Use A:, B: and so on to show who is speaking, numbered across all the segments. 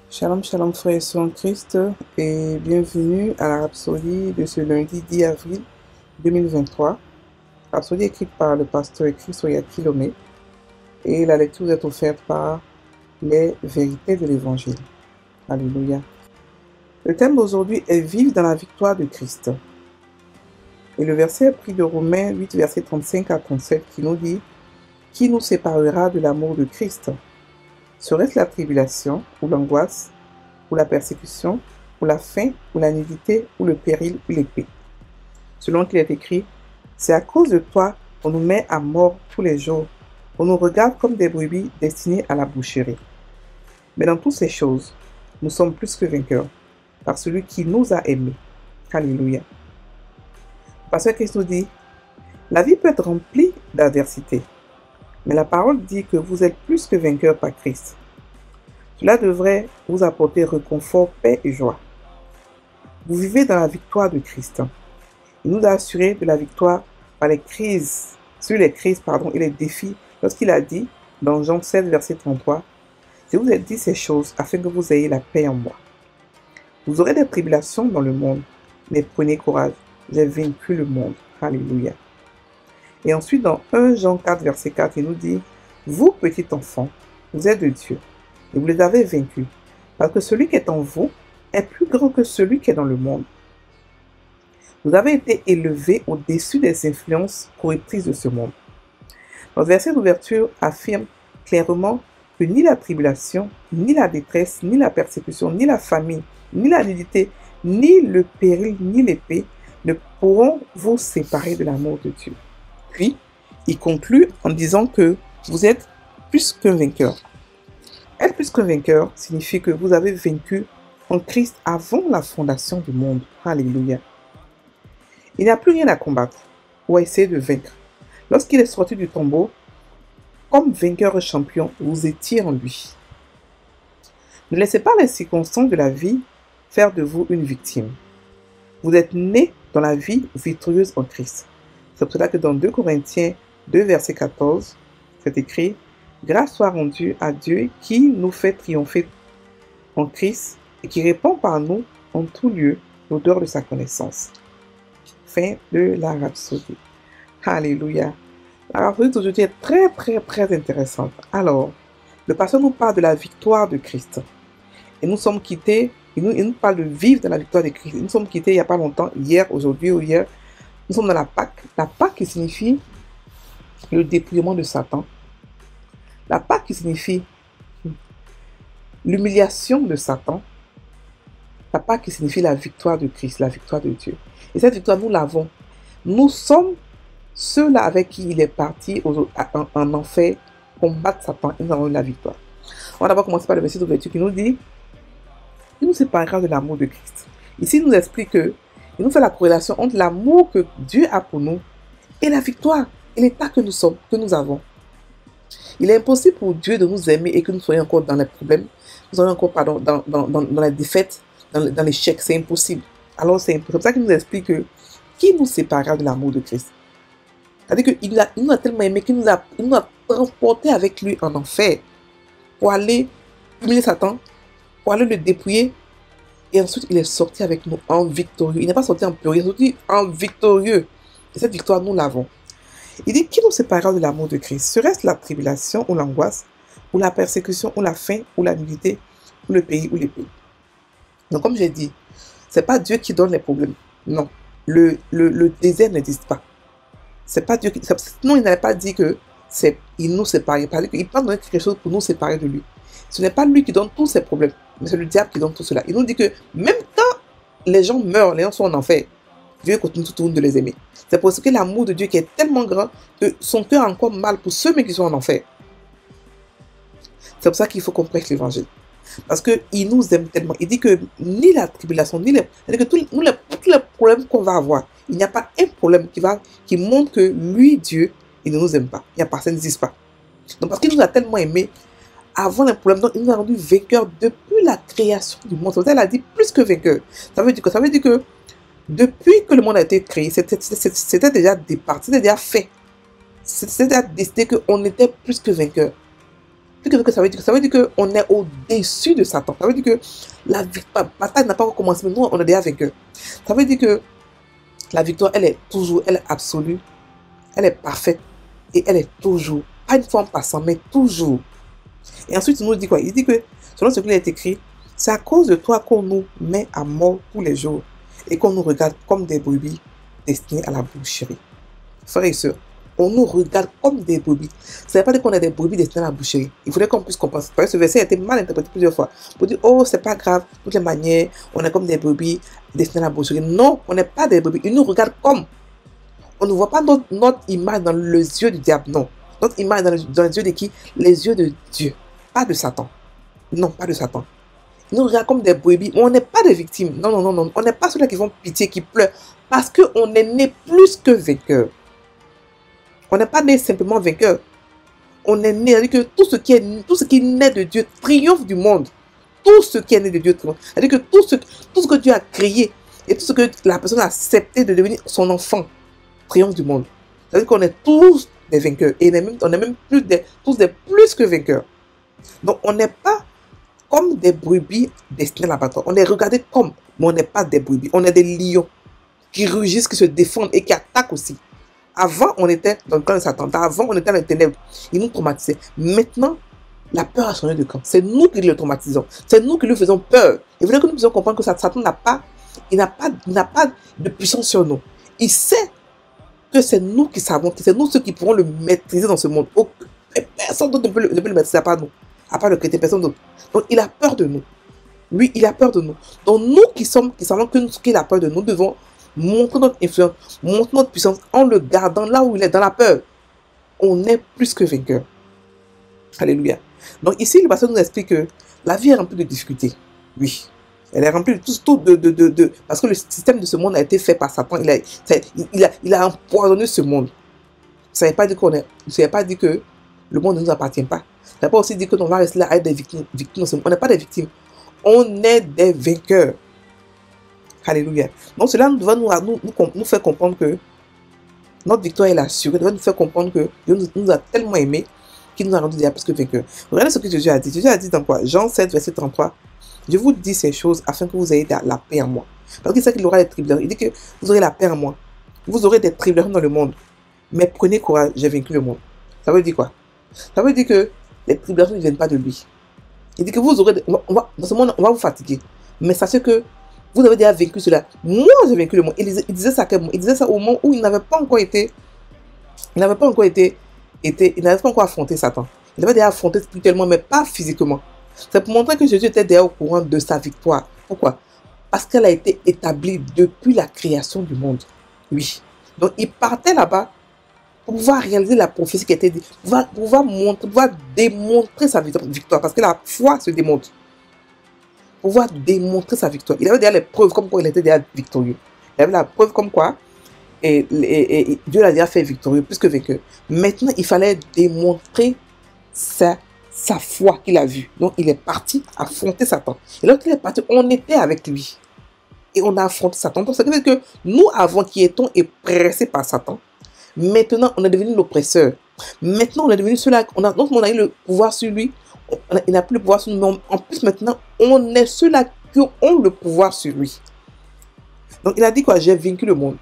A: Shalom, shalom frères et sœurs en Christ et bienvenue à la Rhapsodie de ce lundi 10 avril 2023. Rhapsodie écrite par le pasteur Christoya Kilomé et la lecture est offerte par les vérités de l'Évangile. Alléluia. Le thème d'aujourd'hui est vivre dans la victoire de Christ. Et le verset est pris de Romains 8, versets 35 à 37 qui nous dit « Qui nous séparera de l'amour de Christ ? Serait-ce la tribulation ou l'angoisse ou la persécution, ou la faim, ou la nudité, ou le péril, ou l'épée. Selon qu'il est écrit, c'est à cause de toi qu'on nous met à mort tous les jours, on nous regarde comme des brebis destinées à la boucherie. Mais dans toutes ces choses, nous sommes plus que vainqueurs, par celui qui nous a aimés. Alléluia. Parce que Christ nous dit, la vie peut être remplie d'adversité, mais la parole dit que vous êtes plus que vainqueurs par Christ. Cela devrait vous apporter réconfort, paix et joie. Vous vivez dans la victoire de Christ. Il nous a assuré de la victoire par les crises, sur les crises et les défis, lorsqu'il a dit, dans Jean 7, verset 33, « Je vous ai dit ces choses afin que vous ayez la paix en moi. Vous aurez des tribulations dans le monde, mais prenez courage, j'ai vaincu le monde. » Alléluia. Et ensuite, dans 1 Jean 4, verset 4, il nous dit, « Vous, petits enfants, vous êtes de Dieu, et vous les avez vaincus, parce que celui qui est en vous est plus grand que celui qui est dans le monde. Vous avez été élevés au-dessus des influences corruptrices de ce monde. » Notre verset d'ouverture affirme clairement que ni la tribulation, ni la détresse, ni la persécution, ni la famine, ni la nudité, ni le péril, ni l'épée ne pourront vous séparer de l'amour de Dieu. Puis, il conclut en disant que vous êtes plus qu'un vainqueur. Être plus qu'un vainqueur signifie que vous avez vaincu en Christ avant la fondation du monde. Alléluia. Il n'y a plus rien à combattre ou à essayer de vaincre. Lorsqu'il est sorti du tombeau, comme vainqueur et champion, vous étiez en lui. Ne laissez pas les circonstances de la vie faire de vous une victime. Vous êtes né dans la vie victorieuse en Christ. C'est pour cela que dans 2 Corinthiens 2, verset 14, c'est écrit « Grâce soit rendue à Dieu qui nous fait triompher en Christ et qui répand par nous en tout lieu l'odeur de sa connaissance. » Fin de la Rhapsodie. Alléluia. La Rhapsodie d'aujourd'hui est très intéressante. Alors, le pasteur nous parle de la victoire de Christ. Et nous sommes quittés, il nous parle de vivre dans la victoire de Christ. Nous sommes quittés il n'y a pas longtemps, hier, aujourd'hui ou hier. Nous sommes dans la Pâque. La Pâque qui signifie le dépouillement de Satan. La Pâque qui signifie l'humiliation de Satan. La Pâque qui signifie la victoire de Christ, la victoire de Dieu. Et cette victoire, nous l'avons. Nous sommes ceux-là avec qui il est parti en enfer combattre Satan. Et nous avons eu la victoire. On va d'abord commencer par le verset d'ouverture qui nous dit « Il nous séparera de l'amour de Christ ». Ici, il nous explique que il nous fait la corrélation entre l'amour que Dieu a pour nous et la victoire et l'état que nous sommes, que nous avons. Il est impossible pour Dieu de nous aimer et que nous soyons encore dans les problèmes, nous soyons encore dans la défaite, dans l'échec. C'est impossible. Alors c'est pour ça qu'il nous explique que qui nous séparera de l'amour de Christ. C'est-à-dire qu'il nous a tellement aimé qu'il nous a transporté avec lui en enfer pour aller humilier Satan, pour aller le dépouiller. Et ensuite, il est sorti avec nous en victorieux. Il n'est pas sorti en pleurant, il est sorti en victorieux. Et cette victoire, nous l'avons. Il dit, qui nous séparera de l'amour de Christ? Serait-ce la tribulation ou l'angoisse, ou la persécution, ou la faim, ou la nudité, ou le pays, ou l'épée? Donc, comme j'ai dit, c'est pas Dieu qui donne les problèmes. Non. Le désert n'existe pas. C'est pas Dieu qui... Sinon, il n'avait pas dit que il nous sépare. Il pas donner quelque chose pour nous séparer de lui. Ce n'est pas lui qui donne tous ces problèmes, mais c'est le diable qui donne tout cela. Il nous dit que même quand les gens meurent, les gens sont en enfer, Dieu continue toujours de les aimer. C'est parce que l'amour de Dieu qui est tellement grand que son cœur a encore mal pour ceux qui sont en enfer. C'est pour ça qu'il faut qu'on prêche l'évangile. Parce qu'il nous aime tellement. Il dit que ni la tribulation, ni les... C'est-à-dire que tous les problèmes qu'on va avoir, il n'y a pas un problème qui montre que lui, Dieu, il ne nous aime pas. Il n'y a pas, ça n'existe pas. Donc parce qu'il nous a tellement aimés, avant les problèmes, donc il nous a rendu vainqueurs depuis la création du monde. Ça, il a dit plus que vainqueur. Ça veut dire que depuis que le monde a été créé, c'était déjà départ, c'était déjà fait. C'était déjà décidé qu'on était plus que vainqueurs. Plus que vainqueur, ça veut dire qu'on est au-dessus de Satan. Ça veut dire que la bataille n'a pas encore commencé, mais nous, on est déjà vainqueur. Ça veut dire que la victoire, elle est toujours, elle est absolue, elle est parfaite, et elle est toujours, pas une fois en passant, mais toujours. Et ensuite, il nous dit quoi? Il dit que, selon ce qu'il est écrit, c'est à cause de toi qu'on nous met à mort tous les jours, et qu'on nous regarde comme des brebis destinées à la boucherie. Frères et sœurs, on nous regarde comme des brebis. Ça ne veut pas dire qu'on est des brebis destinées à la boucherie. Il faudrait qu'on puisse comprendre. Ce verset a été mal interprété plusieurs fois. Pour dire, oh, c'est pas grave, de toutes les manières, on est comme des brebis destinées à la boucherie. Non, on n'est pas des brebis. Ils nous regardent comme. On ne voit pas notre image dans les yeux du diable, non. Notre image dans les yeux de qui? Les yeux de Dieu. Pas de Satan. Non, pas de Satan. Ils nous regardent comme des brebis. On n'est pas des victimes. Non, non, non, non. On n'est pas ceux-là qui font pitié, qui pleurent. Parce qu'on est né plus que vainqueur. On n'est pas né simplement vainqueur. On est né, c'est-à-dire que tout ce qui est né de Dieu triomphe du monde. Tout ce qui est né de Dieu triomphe. C'est-à-dire que tout ce que Dieu a créé et tout ce que la personne a accepté de devenir son enfant triomphe du monde. C'est-à-dire qu'on est tous des vainqueurs. Et on est même tous des plus que vainqueurs. Donc on n'est pas comme des brebis destinées à la bataille. On est regardé comme, mais on n'est pas des brebis. On est des lions qui rugissent, qui se défendent et qui attaquent aussi. Avant, on était dans le camp de Satan. Avant, on était dans les ténèbres. Il nous traumatisait. Maintenant, la peur a changé de camp. C'est nous qui le traumatisons. C'est nous qui lui faisons peur. Il faudrait que nous puissions comprendre que Satan n'a pas de puissance sur nous. Il sait que c'est nous qui savons, que c'est nous ceux qui pourrons le maîtriser dans ce monde. Personne d'autre ne peut le maîtriser à part nous. À part le chrétien, personne d'autre. Donc, il a peur de nous. Lui, il a peur de nous. Donc, nous qui savons qu'il a peur de nous, devons montrer notre influence, montrer notre puissance en le gardant là où il est, dans la peur. On est plus que vainqueur. Alléluia. Donc ici, le pasteur nous explique que la vie est remplie de difficultés. Oui. Elle est remplie de tout parce que le système de ce monde a été fait par Satan. Il a empoisonné ce monde. Ça ne veut pas dire que le monde ne nous appartient pas. Ça ne veut pas aussi dire que l'on va rester là à être des victimes. On n'est pas des victimes. On est des vainqueurs. Alléluia. Donc cela doit nous faire comprendre que notre victoire est assurée. Doit nous faire comprendre que Dieu nous a tellement aimés qu'il nous a rendu déjà plus que vainqueurs. Regardez ce que Jésus a dit. Jésus a dit dans quoi? Jean 7, verset 33. Je vous dis ces choses afin que vous ayez la paix en moi. Parce qu'il sait qu'il aura des tribulations. Il dit que vous aurez la paix en moi. Vous aurez des tribulations dans le monde. Mais prenez courage, j'ai vaincu le monde. Ça veut dire quoi? Ça veut dire que les tribulations ne viennent pas de lui. Il dit que vous aurez... dans ce monde, on va vous fatiguer. Mais sachez que vous avez déjà vaincu cela. Moi, j'ai vaincu le monde. Il disait ça au moment où il n'avait pas encore affronté Satan. Il avait déjà affronté spirituellement, mais pas physiquement. C'est pour montrer que Jésus était déjà au courant de sa victoire. Pourquoi? Parce qu'elle a été établie depuis la création du monde. Oui. Donc, il partait là-bas pour pouvoir réaliser la prophétie qui a été dite, pour pouvoir démontrer sa victoire. Parce que la foi se démontre. Pouvoir démontrer sa victoire. Il avait déjà les preuves comme quoi il était déjà victorieux. Il avait la preuve comme quoi et Dieu l'a déjà fait victorieux, plus que vainqueur. Maintenant, il fallait démontrer sa foi qu'il a vue. Donc, il est parti affronter Satan. Et lorsqu'il est parti, on était avec lui. Et on a affronté Satan. Donc, ça veut dire que nous, avant qui étions pressés par Satan, maintenant, on est devenu l'oppresseur. Maintenant, on est devenu ceux-là, on a eu le pouvoir sur lui. Il n'a plus le pouvoir sur nous, mais en plus maintenant, on est ceux-là qui ont le pouvoir sur lui. Donc il a dit quoi? J'ai vaincu le monde.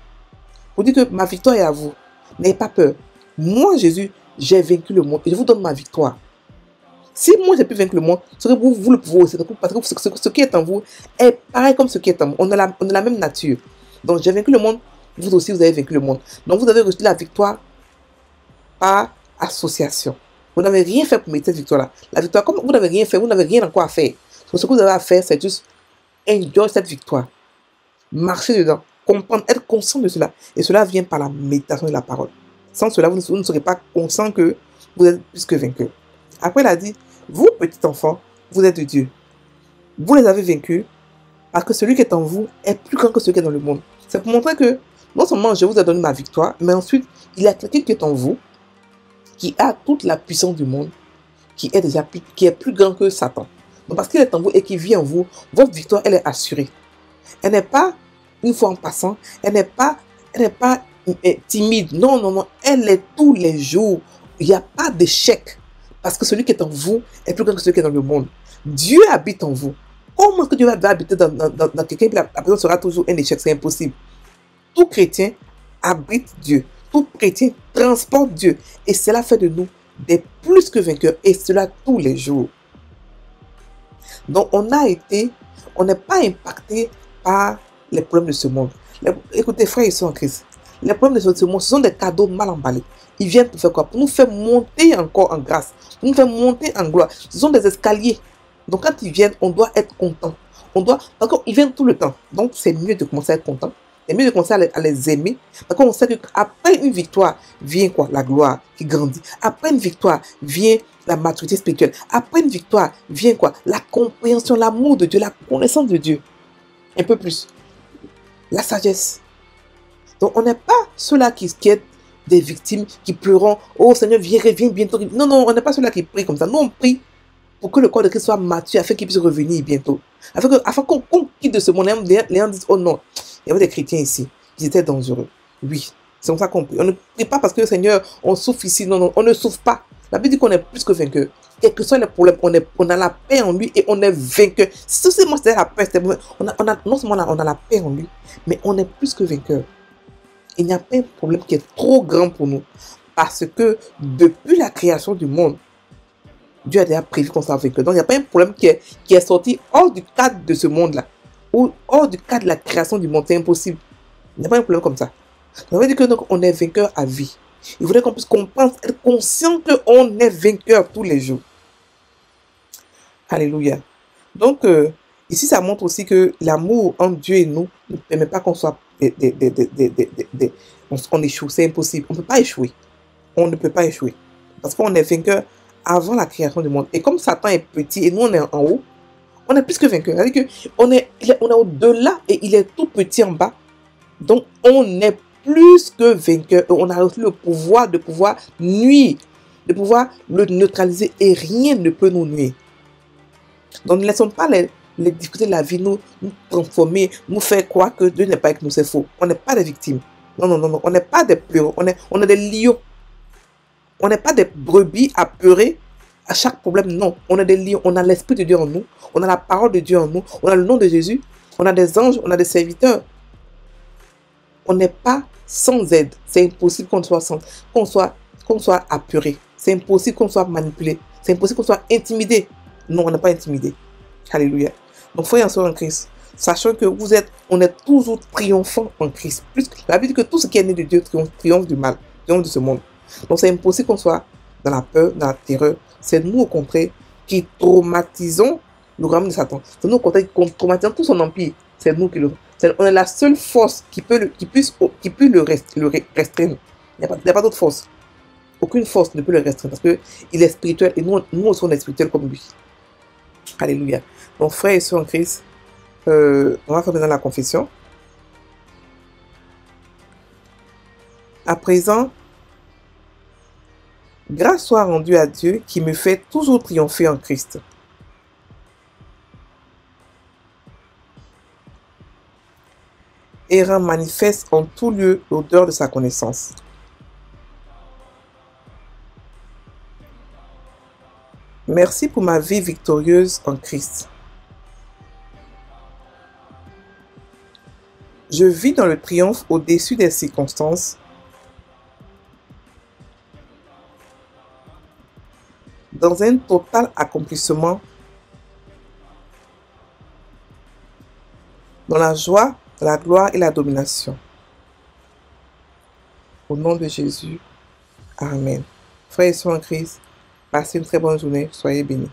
A: Vous dites que ma victoire est à vous. N'ayez pas peur. Moi, Jésus, j'ai vaincu le monde et je vous donne ma victoire. Si moi j'ai pu vaincre le monde, ce que vous le pouvez aussi. Parce que ce qui est en vous est pareil comme ce qui est en moi. On a la même nature. Donc j'ai vaincu le monde, vous aussi vous avez vaincu le monde. Donc vous avez reçu la victoire par association. Vous n'avez rien fait pour mériter cette victoire-là. La victoire, comme vous n'avez rien fait, vous n'avez rien encore à faire. Donc, ce que vous avez à faire, c'est juste enjoy cette victoire. Marcher dedans, comprendre, être conscient de cela. Et cela vient par la méditation de la parole. Sans cela, vous ne serez pas conscient que vous êtes plus que vainqueur. Après, il a dit, vous, petits enfants, vous êtes de Dieu. Vous les avez vaincus parce que celui qui est en vous est plus grand que celui qui est dans le monde. C'est pour montrer que non seulement je vous ai donné ma victoire, mais ensuite, il y a quelqu'un qui est en vous, qui a toute la puissance du monde, qui est plus grand que Satan. Donc parce qu'il est en vous et qui vit en vous, votre victoire, elle est assurée. Elle n'est pas une fois en passant, elle n'est pas timide. Non, non, non, elle est tous les jours. Il n'y a pas d'échec. Parce que celui qui est en vous est plus grand que celui qui est dans le monde. Dieu habite en vous. Comment est-ce que Dieu va habiter dans quelqu'un et la personne sera toujours un échec? C'est impossible. Tout chrétien habite Dieu. Tout chrétien transporte Dieu. Et cela fait de nous des plus que vainqueurs. Et cela tous les jours. Donc on n'est pas impacté par les problèmes de ce monde. Écoutez, frères et sœurs en Christ, les problèmes de ce monde, ce sont des cadeaux mal emballés. Ils viennent pour faire quoi? Pour nous faire monter encore en grâce, pour nous faire monter en gloire. Ce sont des escaliers. Donc quand ils viennent, on doit être content. Parce qu'ils viennent tout le temps. Donc c'est mieux de commencer à être content. C'est mieux de commencer à les aimer. Parce qu'on sait qu'après une victoire, vient quoi? La gloire qui grandit. Après une victoire, vient la maturité spirituelle. Après une victoire, vient quoi? La compréhension, l'amour de Dieu, la connaissance de Dieu. Un peu plus. La sagesse. Donc on n'est pas ceux-là qui est des victimes, qui pleurent. Oh Seigneur, reviens bientôt. Non, non, on n'est pas ceux-là qui prient comme ça. Nous, on prie pour que le corps de Christ soit mature, afin qu'il puisse revenir bientôt. Afin qu'on quitte de ce monde. Les gens disent, oh non, il y avait des chrétiens ici, ils étaient dangereux. Oui, c'est comme ça qu'on prie. On ne prie pas parce que Seigneur, on souffre ici. Non, non, on ne souffre pas. La Bible dit qu'on est plus que vainqueur. Quels que soient les problèmes, on a la paix en lui et on est vainqueur. Si seulement c'était la paix, non seulement on a la paix en lui, mais on est plus que vainqueur. Il n'y a pas un problème qui est trop grand pour nous. Parce que depuis la création du monde, Dieu a déjà prévu qu'on soit vainqueur. Donc il n'y a pas un problème qui est sorti hors du cadre de ce monde-là. Ou hors du cadre de la création du monde. C'est impossible. Il n'y a pas un problème comme ça. Ça veut dire que donc, on est vainqueur à vie. Il faudrait qu'on puisse comprendre, être conscient qu'on est vainqueur tous les jours. Alléluia. Donc, ici, ça montre aussi que l'amour entre Dieu et nous ne permet pas qu'on soit on échoue. C'est impossible. On ne peut pas échouer. On ne peut pas échouer. Parce qu'on est vainqueur avant la création du monde. Et comme Satan est petit et nous, on est en haut, on est plus que vainqueur. C'est-à-dire qu'on est au-delà et il est tout petit en bas. Donc, on est plus que vainqueur. On a aussi le pouvoir de pouvoir nuire, de pouvoir le neutraliser et rien ne peut nous nuire. Donc, ne laissons pas les difficultés de la vie nous transformer, nous faire croire que Dieu n'est pas avec nous. C'est faux. On n'est pas des victimes. Non, non, non, non. On n'est pas des pleureux. On est des lions. On n'est pas des brebis à pleurer à chaque problème. Non, on est des lions. On a l'Esprit de Dieu en nous. On a la parole de Dieu en nous. On a le nom de Jésus. On a des anges. On a des serviteurs. On n'est pas sans aide. C'est impossible qu'on soit apeuré. C'est impossible qu'on soit manipulé. C'est impossible qu'on soit intimidé. Non, on n'est pas intimidé. Alléluia. Donc, frères et sœurs en Christ, sachant que on est toujours triomphant en Christ. La Bible dit que tout ce qui est né de Dieu triomphe du mal, triomphe de ce monde. Donc, c'est impossible qu'on soit dans la peur, dans la terreur. C'est nous, au contraire, qui traumatisons le royaume de Satan. C'est nous, au contraire, qui traumatisons tout son empire. C'est nous qui on est la seule force qui puisse le restreindre. Il n'y a pas d'autre force. Aucune force ne peut le restreindre parce qu'il est spirituel et nous aussi on est spirituel comme lui. Alléluia. Donc frères et sœurs en Christ, on va faire maintenant la confession. À présent, grâce soit rendue à Dieu qui me fait toujours triompher en Christ. Et rend manifeste en tout lieu l'odeur de sa connaissance. Merci pour ma vie victorieuse en Christ. Je vis dans le triomphe au-dessus des circonstances, dans un total accomplissement, dans la joie, la gloire et la domination. Au nom de Jésus. Amen. Frères et sœurs en Christ, passez une très bonne journée. Soyez bénis.